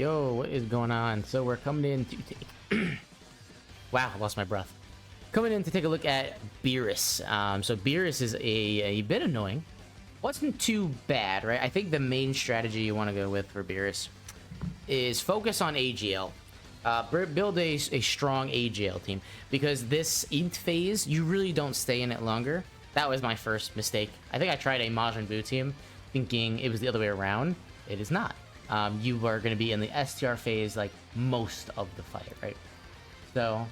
Yo, what is going on? So we're coming in to take... Wow, I lost my breath. Coming in to take a look at Beerus. So Beerus is a bit annoying. Wasn't too bad, right? I think the main strategy you want to go with for Beerus is focus on AGL. Build a strong AGL team, because this int phase, you really don't stay in it longer. That was my first mistake. I think I tried a Majin Buu team thinking it was the other way around. It is not. You are going to be in the STR phase like most of the fight, right? So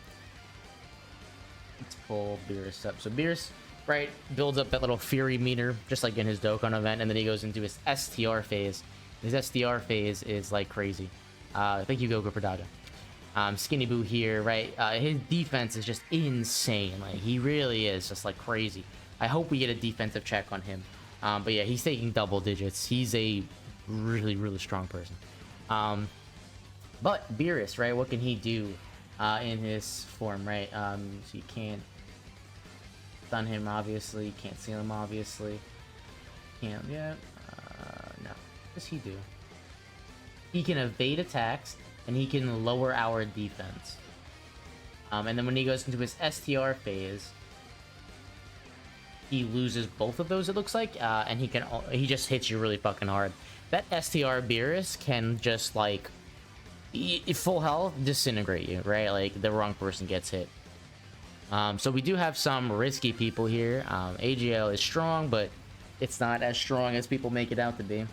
let's pull Beerus up. So Beerus, right, builds up that little Fury meter, just like in his Dokkan event, and then he goes into his STR phase. His STR phase is like crazy. Thank you, Goku, for dodging. Skinny Boo here, right? His defense is just insane. Like, he really is just like crazy. I hope we get a defensive check on him. But yeah, he's taking double digits. He's a really, really strong person. But Beerus, right? What can he do in his form, right? So you can't stun him, obviously. You can't seal him, obviously. Can't yet. No. What does he do? He can evade attacks, and he can lower our defense. And then when he goes into his STR phase, he loses both of those, it looks like, and he just hits you really fucking hard. That STR Beerus can just, like, full health, disintegrate you, right? Like, the wrong person gets hit. So we do have some risky people here. AGL is strong, but it's not as strong as people make it out to be.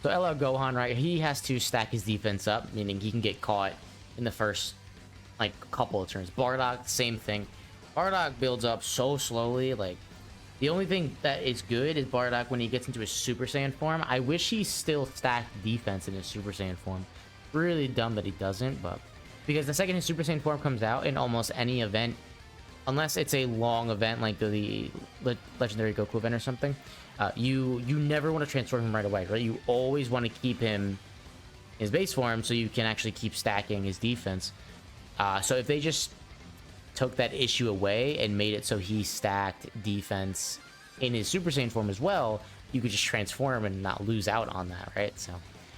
So LL Gohan, right, he has to stack his defense up, meaning he can get caught in the first, like, couple of turns. Bardock, same thing. Bardock builds up so slowly. Like, the only thing that is good is Bardock when he gets into his Super Saiyan form. I wish he still stacked defense in his Super Saiyan form. Really dumb that he doesn't, but because the second his Super Saiyan form comes out in almost any event, unless it's a long event like the Legendary Goku event or something, you never want to transform him right away, right? You always want to keep him in his base form so you can actually keep stacking his defense. So if they just took that issue away and made it so he stacked defense in his Super Saiyan form as well, you could just transform and not lose out on that, right? So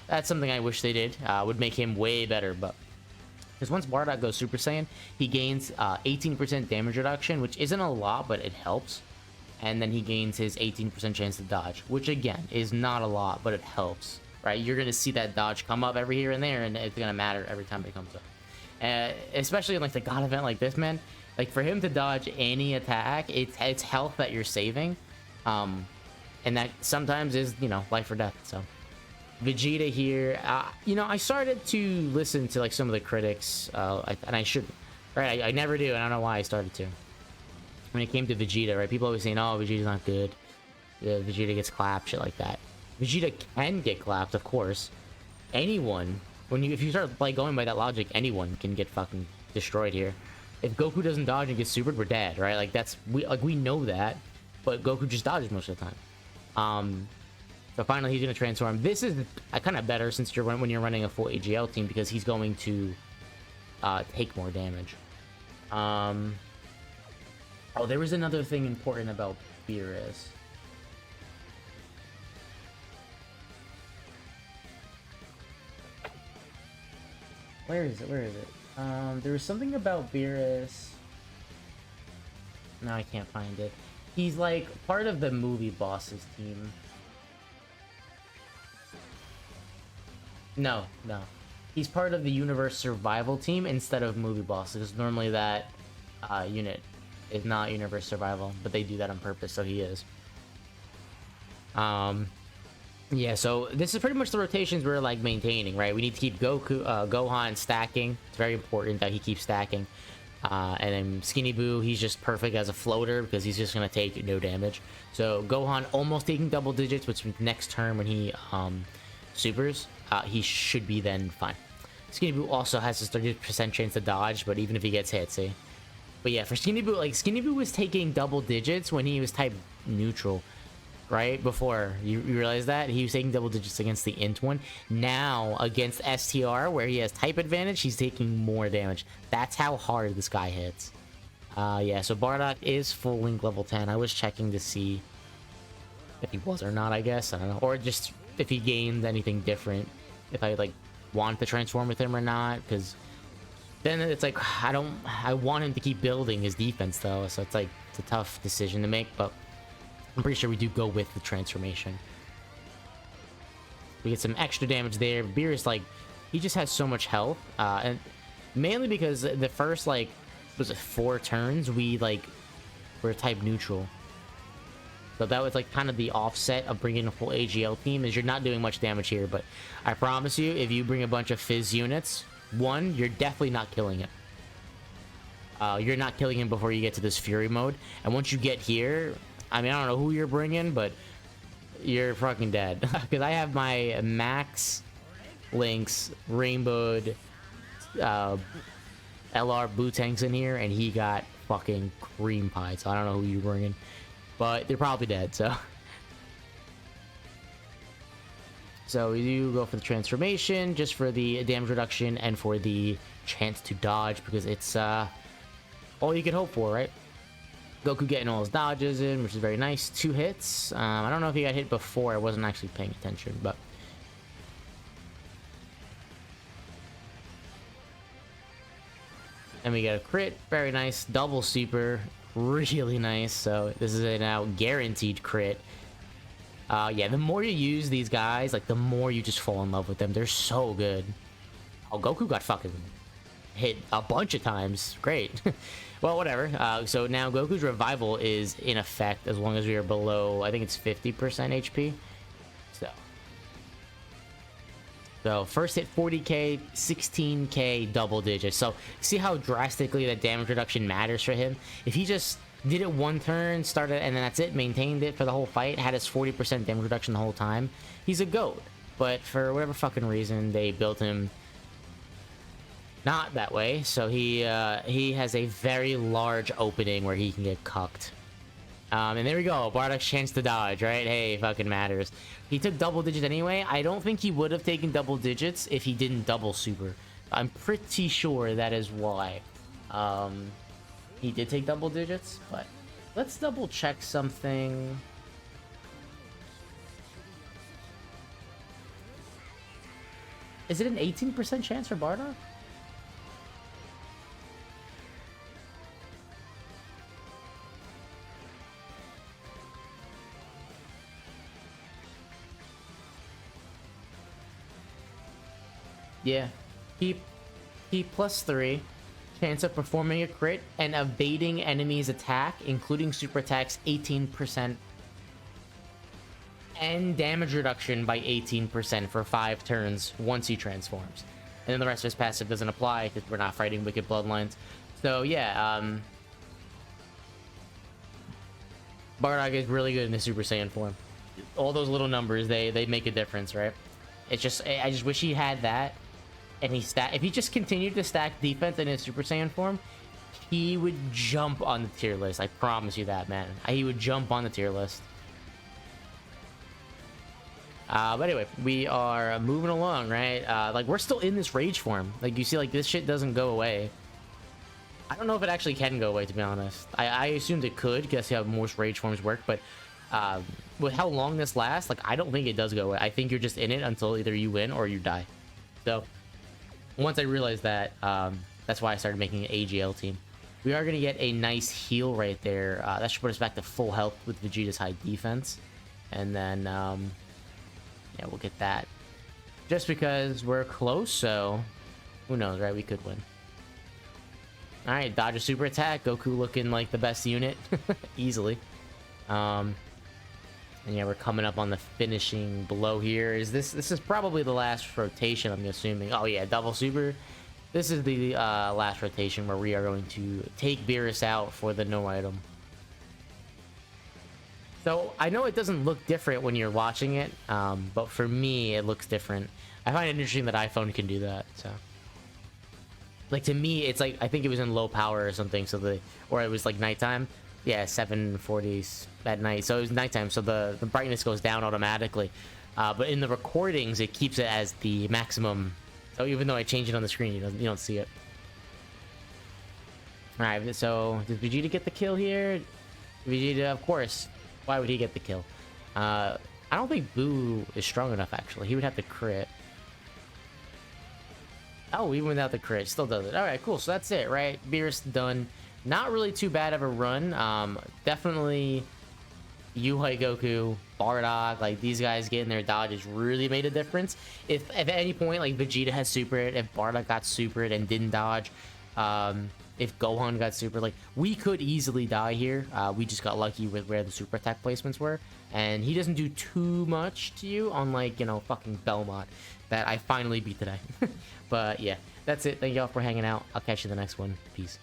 that's something I wish they did. Would make him way better, but because once Bardock goes Super Saiyan, he gains 18% damage reduction, which isn't a lot, but it helps. And then he gains his 18% chance to dodge, which again is not a lot, but it helps, right? You're gonna see that dodge come up every here and there, and it's gonna matter every time it comes up. Especially in like the God event like this, man. Like, for him to dodge any attack, it's health that you're saving, and that sometimes is, you know, life or death. So Vegeta here, you know, I started to listen to like some of the critics, and I should, right? I never do, and I don't know why I started to. When it came to Vegeta, right? People always saying, "Oh, Vegeta's not good. Yeah, Vegeta gets clapped," shit like that. Vegeta can get clapped, of course. Anyone, if you start like going by that logic, anyone can get fucking destroyed here. If Goku doesn't dodge and gets supered, we're dead, right? Like, we know that, but Goku just dodges most of the time. So finally he's gonna transform. This is kind of better since when you're running a full AGL team, because he's going to take more damage. Oh, there was another thing important about Beerus. Where is it? Where is it? There was something about Beerus. No, I can't find it. He's like part of the movie bosses team. No. He's part of the universe survival team instead of movie bosses. Normally that unit is not universe survival, but they do that on purpose, so he is. Yeah, so this is pretty much the rotations we're like maintaining, right? We need to keep Gohan stacking. It's very important that he keeps stacking. And then Skinny Boo, he's just perfect as a floater because he's just gonna take no damage. So Gohan almost taking double digits, which next turn when he supers, he should be then fine. Skinny Boo also has a 30% chance to dodge, but even if he gets hit, see? But yeah, for Skinny Boo, like, Skinny Boo was taking double digits when he was type neutral, right? Before, you realize that? He was taking double digits against the int one. Now, against STR, where he has type advantage, he's taking more damage. That's how hard this guy hits. Yeah, so Bardock is full link level 10. I was checking to see if he was or not, I guess. I don't know. Or just if he gained anything different. If I, like, want to transform with him or not, because then it's like I want him to keep building his defense though, so it's like it's a tough decision to make, but I'm pretty sure we do go with the transformation. We get some extra damage there. Beerus, like, he just has so much health, and mainly because the first, like, was it 4 turns, we're type neutral. So that was like kind of the offset of bringing a full AGL team, is you're not doing much damage here, but I promise you, if you bring a bunch of Fizz units, one, you're definitely not killing it. You're not killing him before you get to this Fury mode, and once you get here, I mean, I don't know who you're bringing, but you're fucking dead. Because I have my Max, Lynx, Rainbowed, LR Blue Tanks in here, and he got fucking cream pie, so I don't know who you're bringing. But they're probably dead, so... So we do go for the transformation, just for the damage reduction and for the chance to dodge, because it's all you can hope for, right? Goku getting all his dodges in, which is very nice. 2 hits. I don't know if he got hit before. I wasn't actually paying attention, but... And we get a crit. Very nice. Double super. Really nice. So this is a now guaranteed crit. Yeah, the more you use these guys, like, the more you just fall in love with them. They're so good. Oh, Goku got fucking hit a bunch of times. Great. Well, whatever. So now Goku's revival is in effect as long as we are below, I think it's 50% HP. So first hit 40k, 16k, double digits. So see how drastically that damage reduction matters for him? If he just did it 1 turn, started, and then that's it, maintained it for the whole fight, had his 40% damage reduction the whole time, he's a GOAT. But for whatever fucking reason, they built him not that way. So he has a very large opening where he can get cucked. And there we go, Bardock's chance to dodge, right? Hey, fucking matters. He took double digits anyway. I don't think he would have taken double digits if he didn't double super. I'm pretty sure that is why. He did take double digits, but let's double check something. Is it an 18% chance for Bardock? Yeah, P +3, chance of performing a crit and evading enemies' attack, including super attacks, 18%, and damage reduction by 18% for 5 turns once he transforms. And then the rest of his passive doesn't apply because we're not fighting wicked bloodlines. So yeah, Bardock is really good in the Super Saiyan form. All those little numbers, they make a difference, right? It's just, I just wish he had that. And if he just continued to stack defense in his Super Saiyan form, he would jump on the tier list. I promise you that, man. He would jump on the tier list. But anyway, we are moving along, right? Like, we're still in this rage form. Like, you see, like, this shit doesn't go away. I don't know if it actually can go away, to be honest. I assumed it could, because that's how most rage forms work, but with how long this lasts, like, I don't think it does go away. I think you're just in it until either you win or you die. So once I realized that, that's why I started making an AGL team. We are going to get a nice heal right there. That should put us back to full health with Vegeta's high defense. And then, yeah, we'll get that. Just because we're close, so who knows, right? We could win. Alright, dodge a super attack. Goku looking like the best unit. Easily. And yeah, we're coming up on the finishing blow here. This is probably the last rotation, I'm assuming. Oh yeah, double super. This is the last rotation where we are going to take Beerus out for the no item. So I know it doesn't look different when you're watching it, but for me it looks different. I find it interesting that iPhone can do that. So, like, to me, it's like, I think it was in low power or something. So or it was like nighttime. Yeah, 7:40 at night, so it was nighttime, so the brightness goes down automatically, but in the recordings it keeps it as the maximum, so even though I change it on the screen, you don't see it. All right, so did Vegeta get the kill here? Vegeta, of course. Why would he get the kill? I don't think Boo is strong enough, actually. He would have to crit. Oh, even without the crit, still does it. All right, cool. So that's it, right? Beerus done. Not really too bad of a run. Definitely Yuhai Goku, Bardock, like these guys getting their dodges really made a difference. If at any point like Vegeta had supered, if Bardock got supered and didn't dodge, if Gohan got super, like we could easily die here. We just got lucky with where the super attack placements were, and he doesn't do too much to you, unlike, you know, fucking Belmont that I finally beat today. But yeah, that's it. Thank y'all for hanging out. I'll catch you in the next one. Peace.